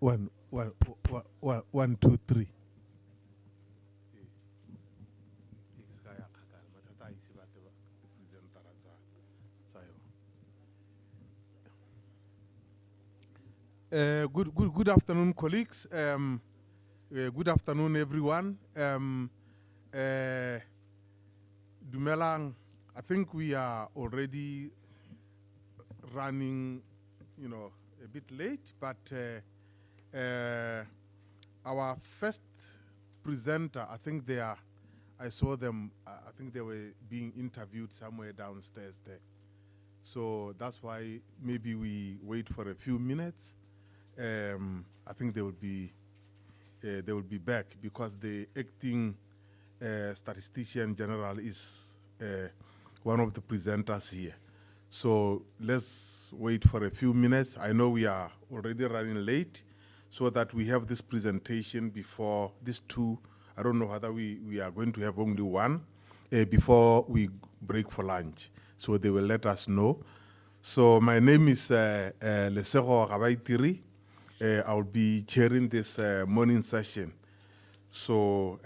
one, two, three. Good afternoon, colleagues. Good afternoon, everyone. Dumelang, I think we are already running, a bit late, but our first presenter, I think I saw them, I think they were being interviewed somewhere downstairs there. So that's why maybe we wait for a few minutes. I think they will be back because the acting statistician general is one of the presenters here. So let's wait for a few minutes. I know we are already running late, so that we have this presentation before these two. I don't know whether we are going to have only one before we break for lunch. So they will let us know. So my name is Lesego Gabaitiri. I'll be chairing this morning session. So,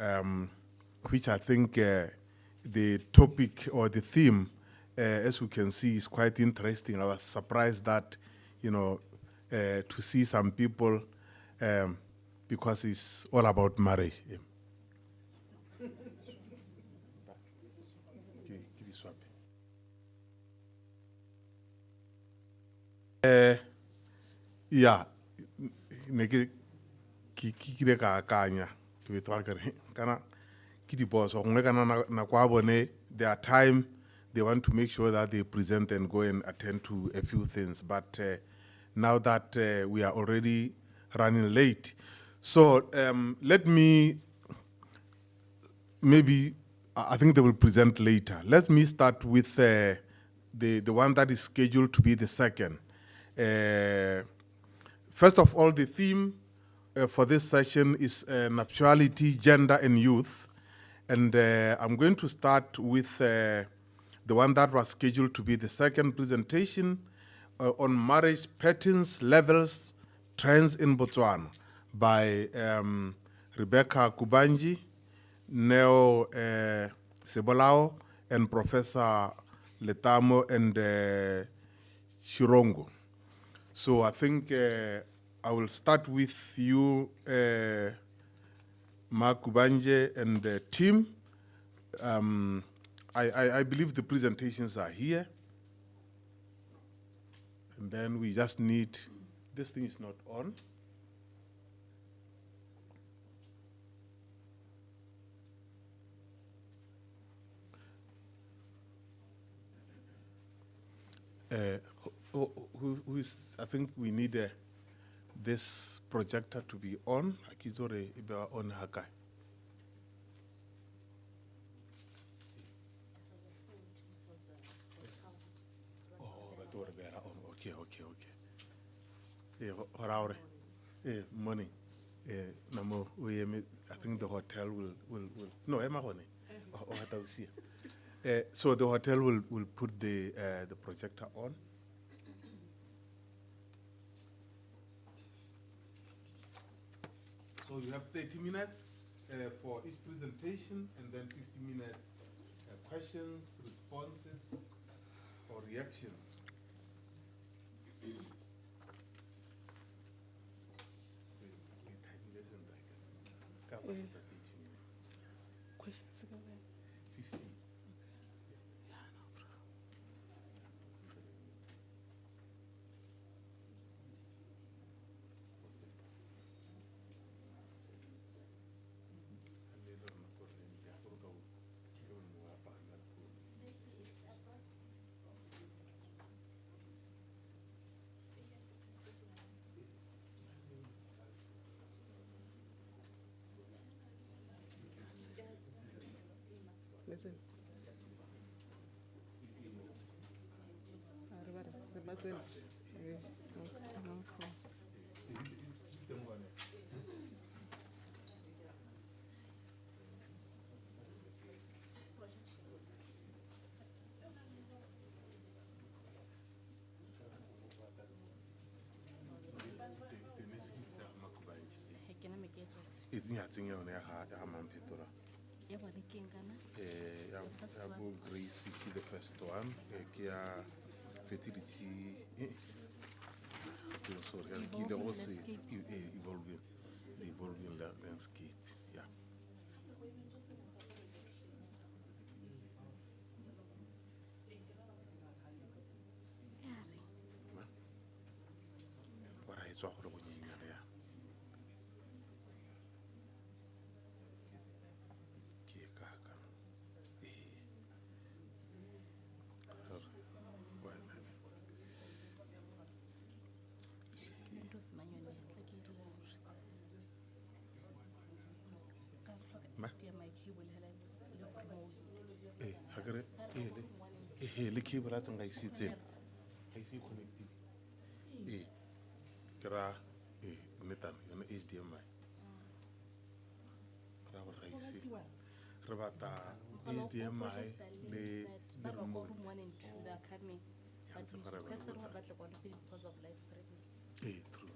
which I think the topic or the theme, as you can see, is quite interesting. I was surprised that, to see some people, because it's all about marriage. Yeah. There are times they want to make sure that they present and go and attend to a few things, but now that we are already running late, so let me I think they will present later. Let me start with the one that is scheduled to be the second. First of all, the theme for this session is Nuptiality, Gender and Youth. And I'm going to start with the one that was scheduled to be the second presentation on marriage patterns, levels, trends in Botswana by Rebecca Kubanji, Neo Sebolao, and Professor Letamo and Chirongo. So I think I will start with you, Mark Kubanje and the team. I believe the presentations are here. And then we just need, this thing is not on. Who is, I think we need this projector to be on. Akizore iba on haka. Oh, but on. Okay. Horaure. Morning. Namo, I think the hotel will. No, Emma Hone. So the hotel will put the projector on. So you have 30 minutes for each presentation, and then 50 minutes questions, responses, or reactions. Questions again? 50. nyatseng yone ya ga Mamphetora. Ya bone ke eng kana? Ya bo Grace ke the first one. Ke ya fertility. Sorry, evolving landscape. Yeah. What I saw for the le cable a teng ga ise tsena ga ise connecting ke ra netana yona HDMI ra gore ga ise re batla HDMI le remote. Room 1 and 2 they are coming, but we requested what battle because of live streaming. True.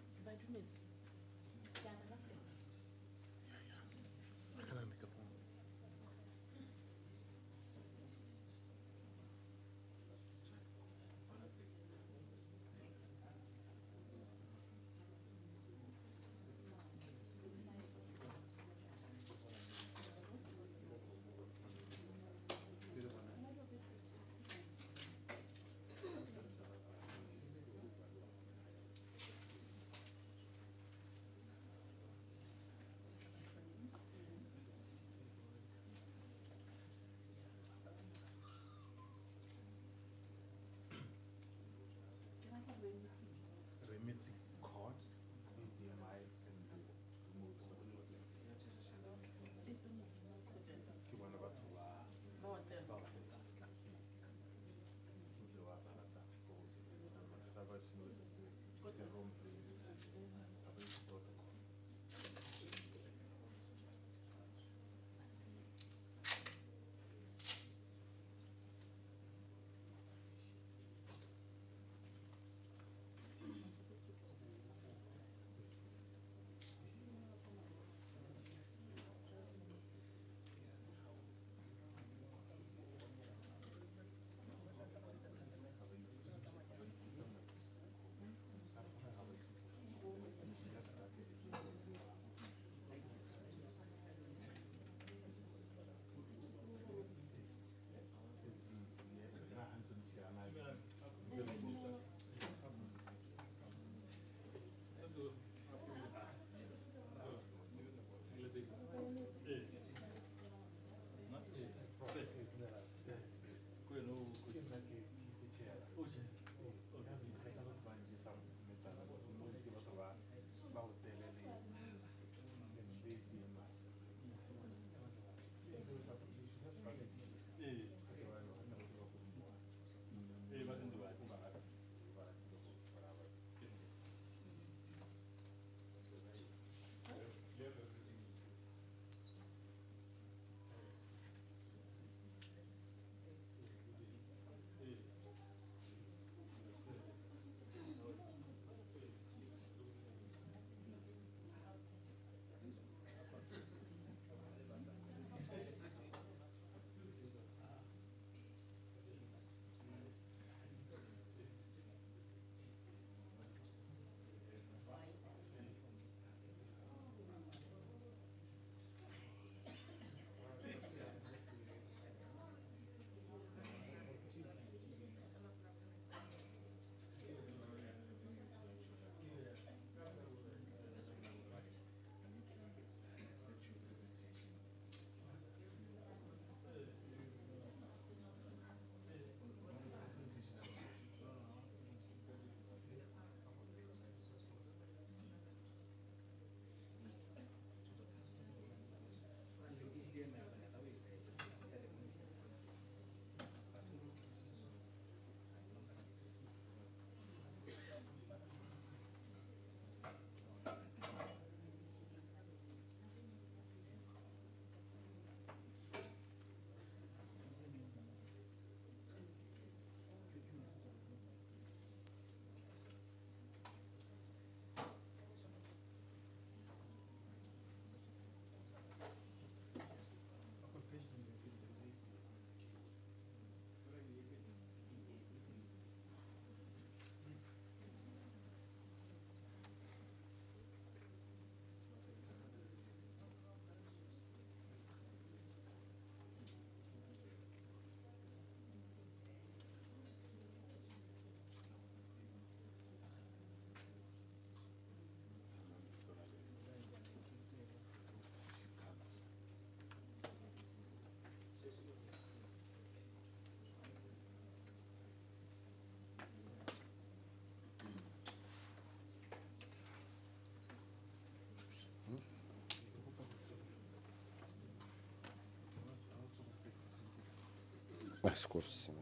Skofisi.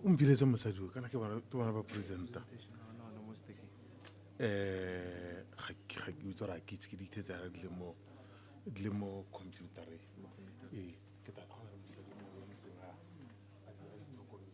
Umbiletse mosadi o kana ke bana ba presenter ga ke utlwa ra ke itse ke dithe tsa di le mo computereng ke tla kgona go dira mo ntseng a dira ditlhokomedi.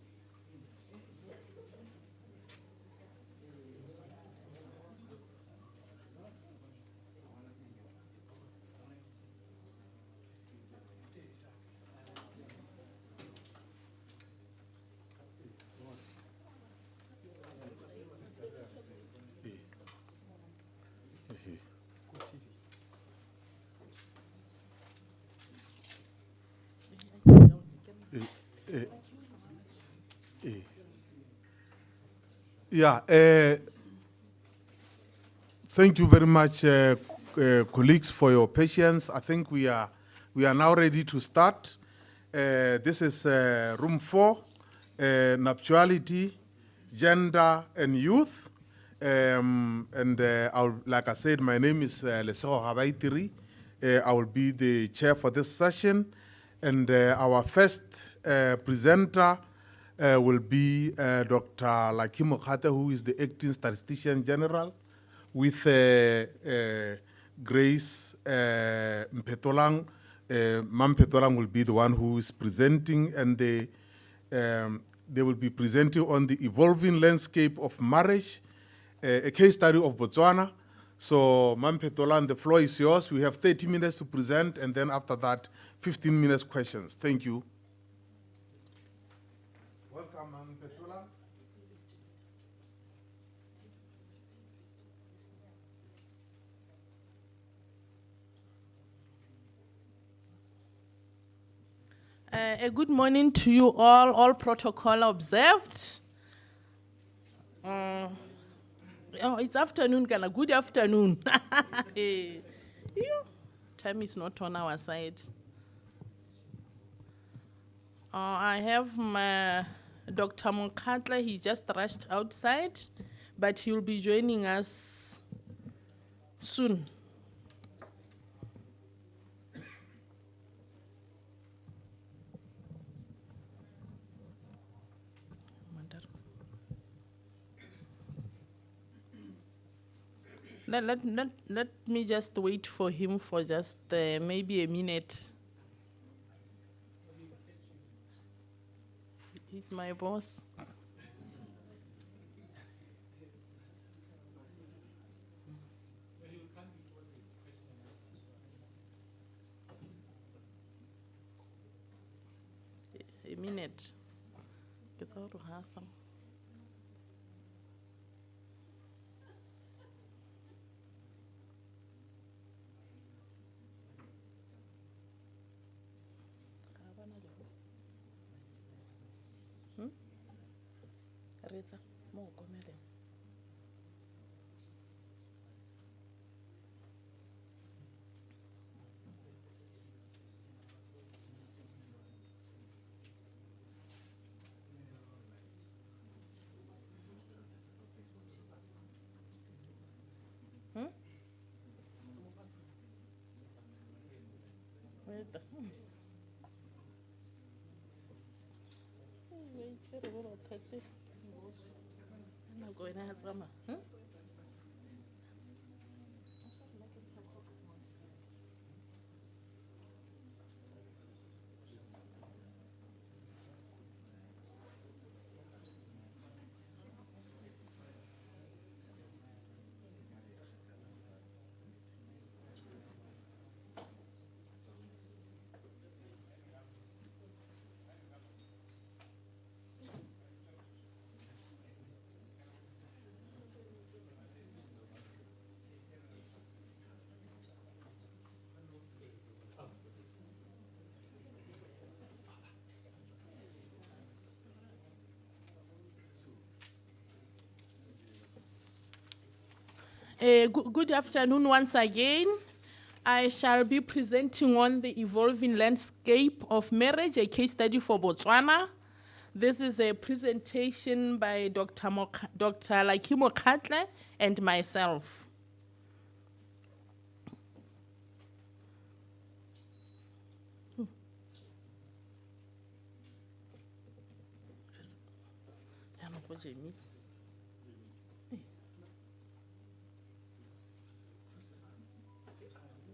Yeah, thank you very much, colleagues, for your patience. I think we are now ready to start. This is room 4, Nuptiality, Gender and Youth. Like I said, my name is Lesego Gabaitiri. I will be the chair for this session. And our first presenter will be Dr. Laki Mokate, who is the acting statistician general, with Grace Mpetolang. Mam Petolang will be the one who is presenting, and they will be presenting on the evolving landscape of marriage, a case study of Botswana. So, Mam Petolang, the floor is yours. We have 30 minutes to present, and then after that, 15 minutes questions. Thank you. Welcome, Mam Petolang. A good morning to you all protocol observed. Oh, it's afternoon, Ghana. Good afternoon. Time is not on our side. I have my Dr. Mokatla. He just rushed outside, but he'll be joining us soon. Let me just wait for him for just maybe a minute. He's my boss. A minute. It's out to have some. Reza, mo komele. Wait. Good afternoon once again. I shall be presenting on the evolving landscape of marriage, a case study for Botswana. This is a presentation by Dr. Lucky Mokhatle and myself.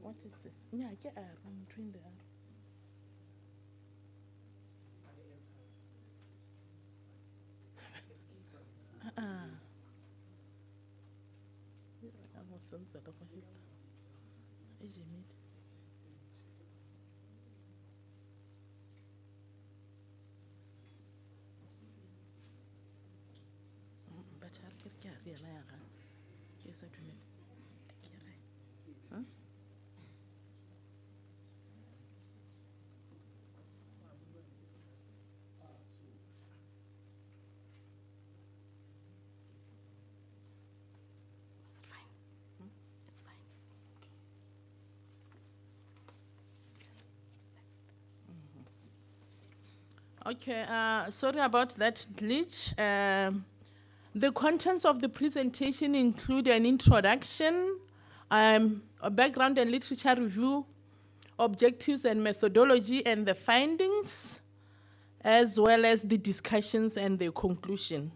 What is it? Yeah, get I'm between the Is it fine? It's fine. Just next. Okay, sorry about that glitch. The contents of the presentation include an introduction, a background and literature review, objectives and methodology, and the findings, as well as the discussions and the conclusion.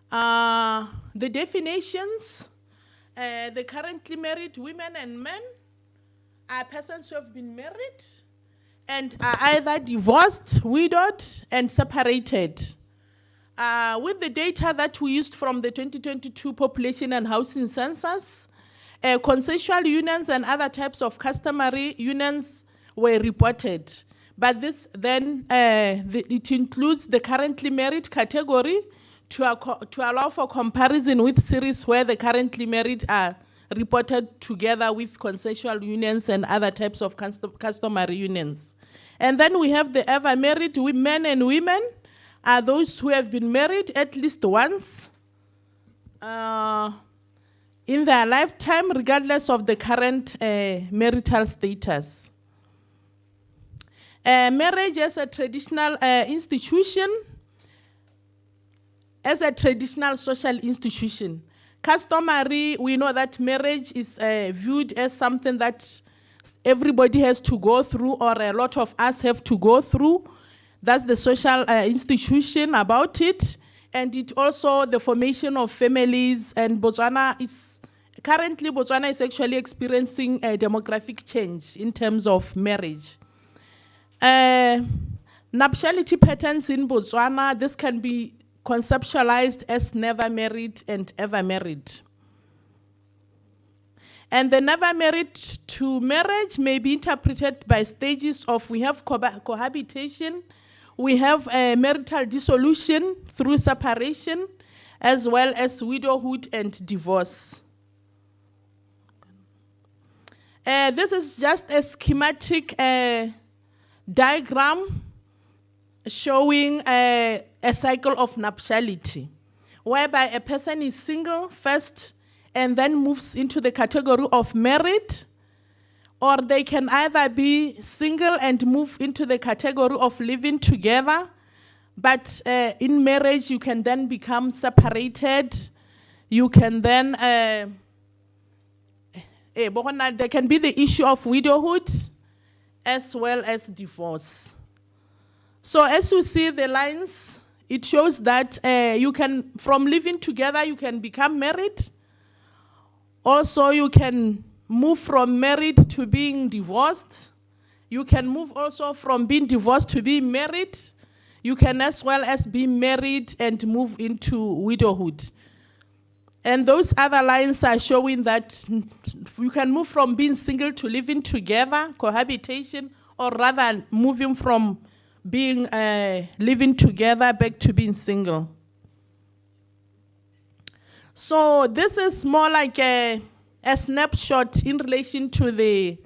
The definitions, the currently married women and men are persons who have been married and are either divorced, widowed, and separated. With the data that we used from the 2022 Population and Housing Census, consensual unions and other types of customary unions were reported. But this then, it includes the currently married category to allow for comparison with series where the currently married are reported together with consensual unions and other types of customary unions. And then we have the ever married men and women, are those who have been married at least once in their lifetime, regardless of the current marital status. Marriage as a traditional institution, as a traditional social institution. Customary, we know that marriage is viewed as something that everybody has to go through, or a lot of us have to go through. That's the social institution about it. And it also the formation of families, and currently Botswana is actually experiencing a demographic change in terms of marriage. Nuptiality patterns in Botswana, this can be conceptualized as never married and ever married. And the never married to marriage may be interpreted by stages of, we have cohabitation, we have marital dissolution through separation, as well as widowhood and divorce. This is just a schematic diagram showing a cycle of nuptiality, whereby a person is single first and then moves into the category of married, or they can either be single and move into the category of living together, but in marriage you can then become separated. You can then, there can be the issue of widowhood as well as divorce. So as you see the lines, it shows that you can, from living together, you can become married. Also, you can move from married to being divorced. You can move also from being divorced to being married. You can as well as be married and move into widowhood. And those other lines are showing that you can move from being single to living together, cohabitation, or rather moving from being living together back to being single. So this is more like a snapshot in relation to the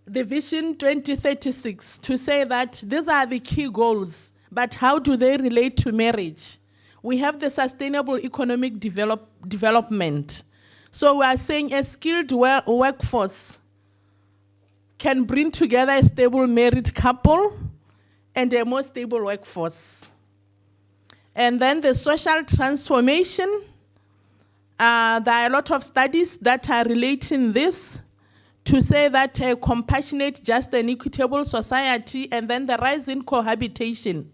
Vision 2036, to say that these are the key goals, but how do they relate to marriage? We have the sustainable economic development. So we are saying a skilled workforce can bring together a stable married couple and a more stable workforce. And then the social transformation, there are a lot of studies that are relating this to say that a compassionate, just and equitable society, and then the rise in cohabitation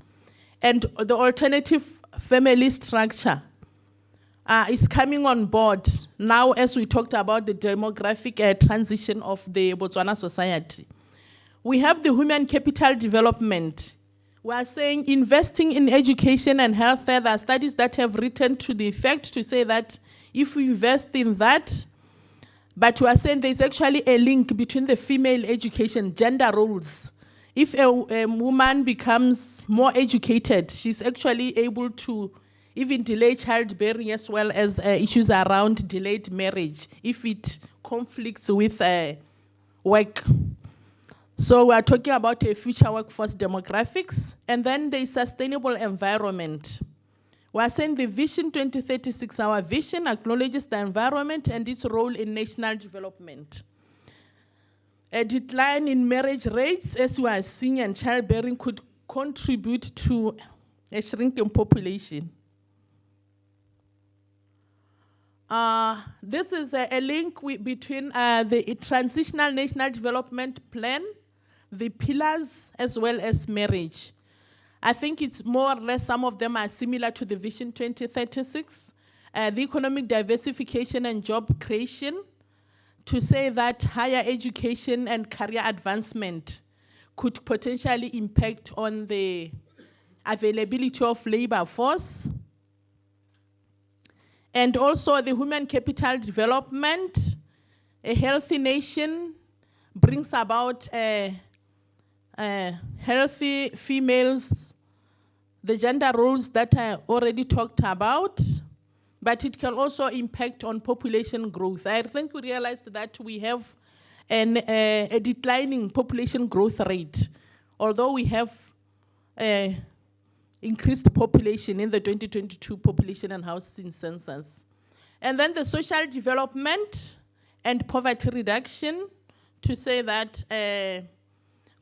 and the alternative family structure is coming on board now as we talked about the demographic transition of the Botswana society. We have the human capital development. We are saying investing in education and health. There are studies that have written to the effect to say that if we invest in that, but we are saying there's actually a link between the female education, gender roles. If a woman becomes more educated, she's actually able to even delay childbearing as well as issues around delayed marriage if it conflicts with work. So we are talking about a future workforce demographics, and then the sustainable environment. We are saying the Vision 2036, our vision acknowledges the environment and its role in national development. A decline in marriage rates, as we are seeing, and childbearing could contribute to a shrinking population. This is a link between the Transitional National Development Plan, the pillars, as well as marriage. I think it's more or less, some of them are similar to the Vision 2036. The economic diversification and job creation, to say that higher education and career advancement could potentially impact on the availability of labor force. And also the human capital development. A healthy nation brings about healthy females, the gender roles that I already talked about, but it can also impact on population growth. I think we realized that we have a declining population growth rate, although we have increased population in the 2022 population and housing census. And then the social development and poverty reduction, to say that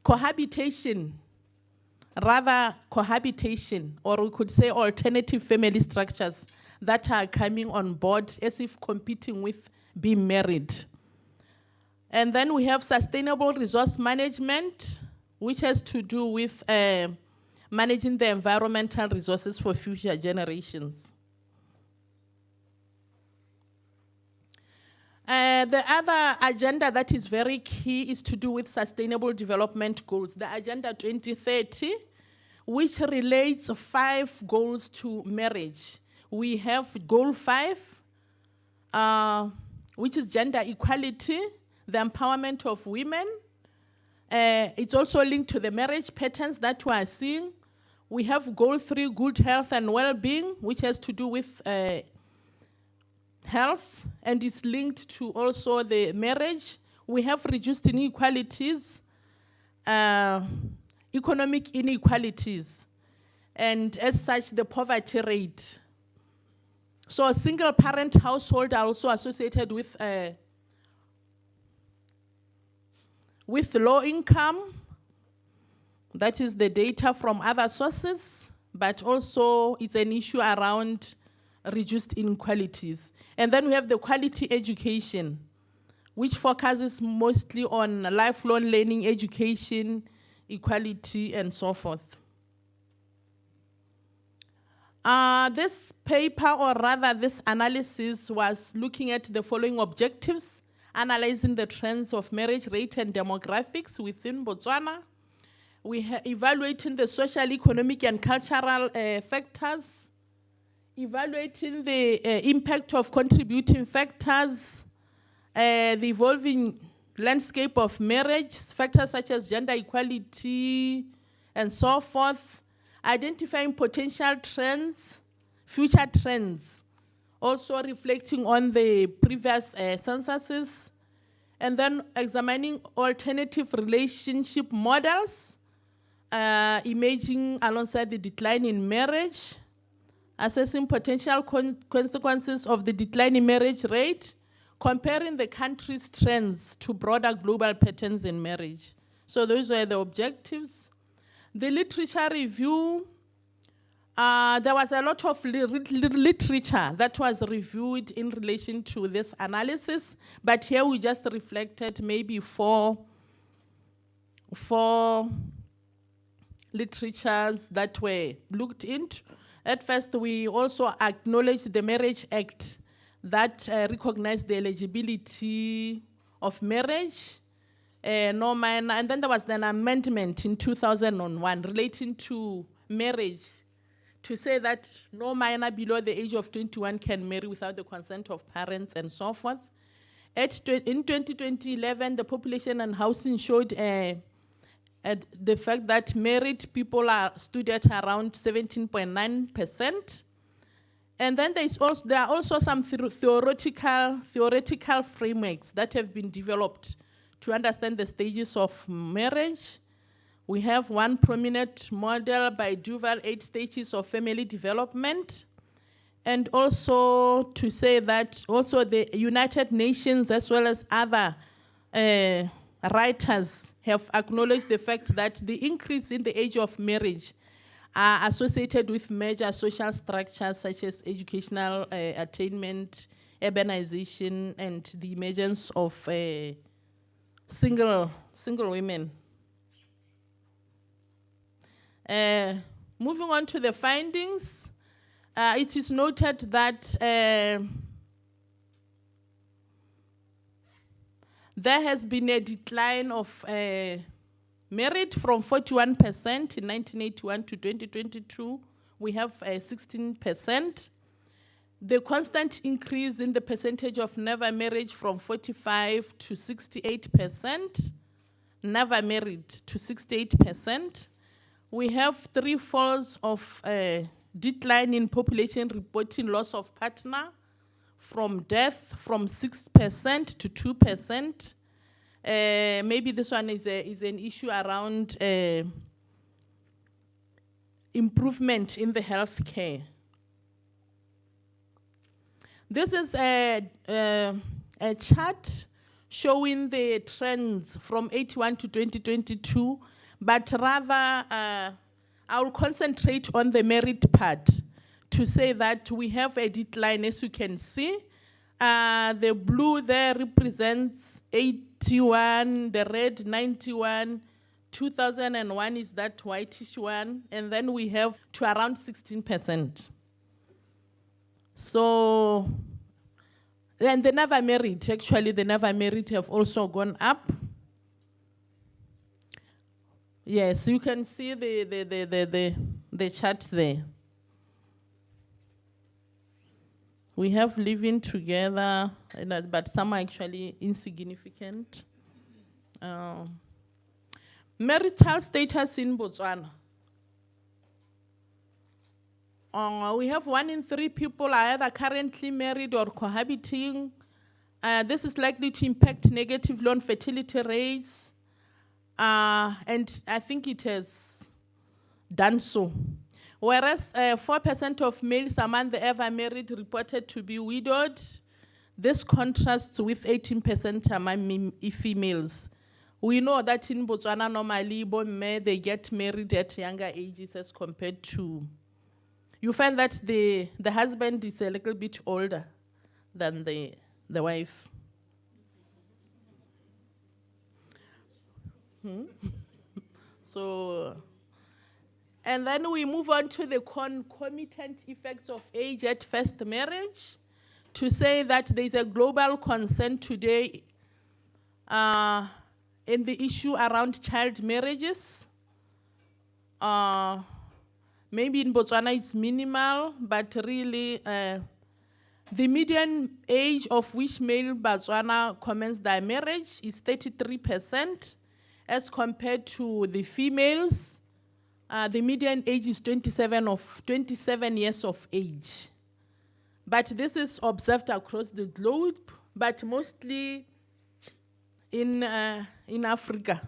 cohabitation, or we could say alternative family structures that are coming on board as if competing with being married. And then we have sustainable resource management, which has to do with managing the environmental resources for future generations. The other agenda that is very key is to do with sustainable development goals. The Agenda 2030, which relates 5 goals to marriage. We have goal 5, which is gender equality, the empowerment of women. It's also linked to the marriage patterns that we are seeing. We have goal 3, good health and well-being, which has to do with health, and is linked to also the marriage. We have reduced inequalities, economic inequalities, and as such, the poverty rate. So a single parent household are also associated with low income. That is the data from other sources, but also it's an issue around reduced inequalities. And then we have the quality education, which focuses mostly on lifelong learning, education, equality, and so forth. This paper, or rather this analysis, was looking at the following objectives: analyzing the trends of marriage rate and demographics within Botswana. We evaluating the social, economic, and cultural factors, evaluating the impact of contributing factors, the evolving landscape of marriage, factors such as gender equality, and so forth, identifying potential trends, future trends, also reflecting on the previous censuses, and then examining alternative relationship models, emerging alongside the decline in marriage, assessing potential consequences of the decline in marriage rate, comparing the country's trends to broader global patterns in marriage. So those were the objectives. The literature review, there was a lot of literature that was reviewed in relation to this analysis, but here we just reflected maybe four literatures that were looked into. At first, we also acknowledged the Marriage Act that recognized the eligibility of marriage, no minor, and then there was an amendment in 2001 relating to marriage to say that no minor below the age of 21 can marry without the consent of parents and so forth. In 2011, the Population and Housing showed the fact that married people stood at around 17.9%. And then there are also some theoretical frameworks that have been developed to understand the stages of marriage. We have one prominent model by Duval, 8 stages of family development. And also to say that also the United Nations as well as other writers have acknowledged the fact that the increase in the age of marriage are associated with major social structures such as educational attainment, urbanization, and the emergence of single women. Moving on to the findings, it is noted that there has been a decline of married from 41% in 1981 to 2022. We have 16%. The constant increase in the percentage of never marriage from 45 to 68%, never married to 68%. We have 3 falls of decline in population reporting loss of partner, from death from 6% to 2%. Maybe this one is an issue around improvement in the health care. This is a chart showing the trends from 81 to 2022, but rather I will concentrate on the married part to say that we have a decline, as you can see. The blue there represents 81, the red 91, 2001 is that whitish one, and then we have to around 16%. So, and the never married, actually the never married have also gone up. Yes, you can see the chart there. We have living together, but some are actually insignificant. Marital status in Botswana. We have 1 in 3 people are either currently married or cohabiting. This is likely to impact negatively on fertility rates. And I think it has done so. Whereas 4% of males among the ever married reported to be widowed. This contrasts with 18% among females. We know that in Botswana, normally, they get married at younger ages as compared to... You find that the husband is a little bit older than the wife. So, and then we move on to the concomitant effects of age at first marriage to say that there's a global concern today in the issue around child marriages. Maybe in Botswana it's minimal, but really the median age of which male Botswana commenced their marriage is 33%, as compared to the females. The median age is 27 years of age. But this is observed across the globe, but mostly in Africa.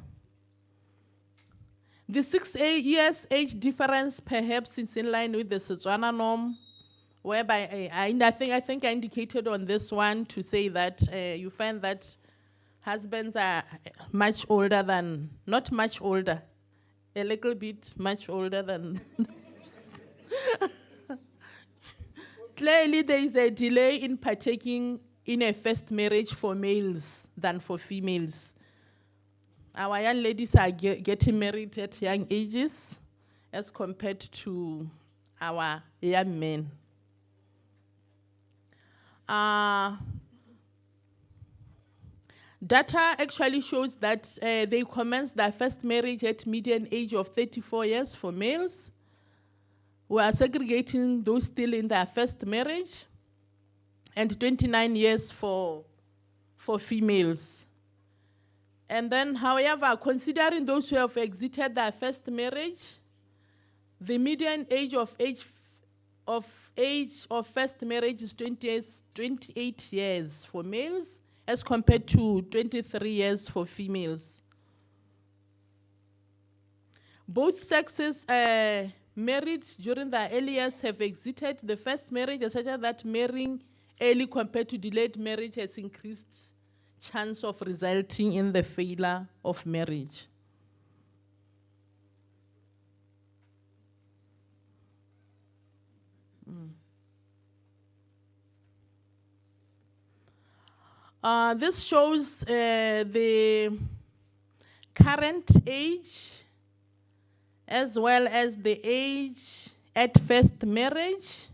The 6 years age difference perhaps is in line with the Setswana norm whereby I think I indicated on this one to say that you find that husbands are much older than, not much older, a little bit much older than. Clearly, there is a delay in partaking in a first marriage for males than for females. Our young ladies are getting married at young ages as compared to our young men. Data actually shows that they commenced their first marriage at median age of 34 years for males. We are segregating those still in their first marriage, and 29 years for females. And then, however, considering those who have exited their first marriage, the median age of first marriage is 28 years for males, as compared to 23 years for females. Both sexes married during their early years have exited the first marriage, such that marrying early compared to delayed marriage has increased chance of resulting in the failure of marriage. This shows the current age as well as the age at first marriage.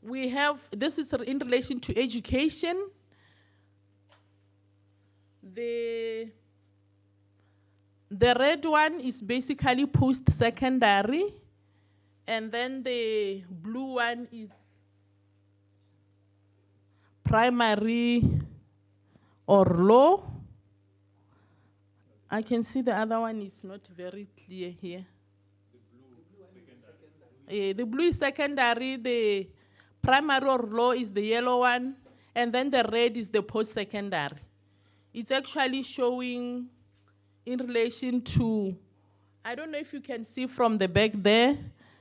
We have, this is in relation to education. The red one is basically post-secondary, and then the blue one is primary or low. I can see the other one is not very clear here. The blue is secondary, the primary or low is the yellow one, and then the red is the post-secondary. It's actually showing in relation to, I don't know if you can see from the back there,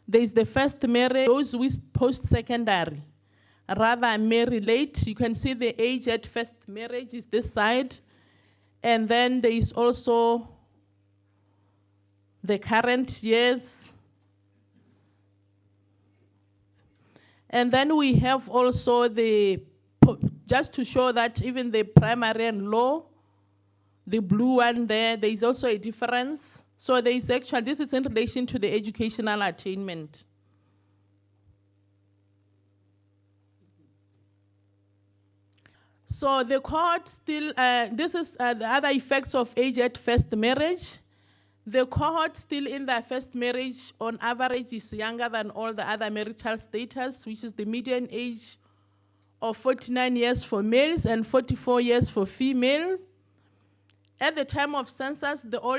there's the first marriage, those with post-secondary. Rather marry late, you can see the age at first marriage is this side, and then there is also the current years. And then we have also just to show that even the primary and low, the blue one there is also a difference. So there is actually, this is in relation to the educational attainment. So the cohort still, this is the other effects of age at first marriage. The cohort still in their first marriage on average is younger than all the other marital status, which is the median age of 49 years for males and 44 years for female. At the time of census, the older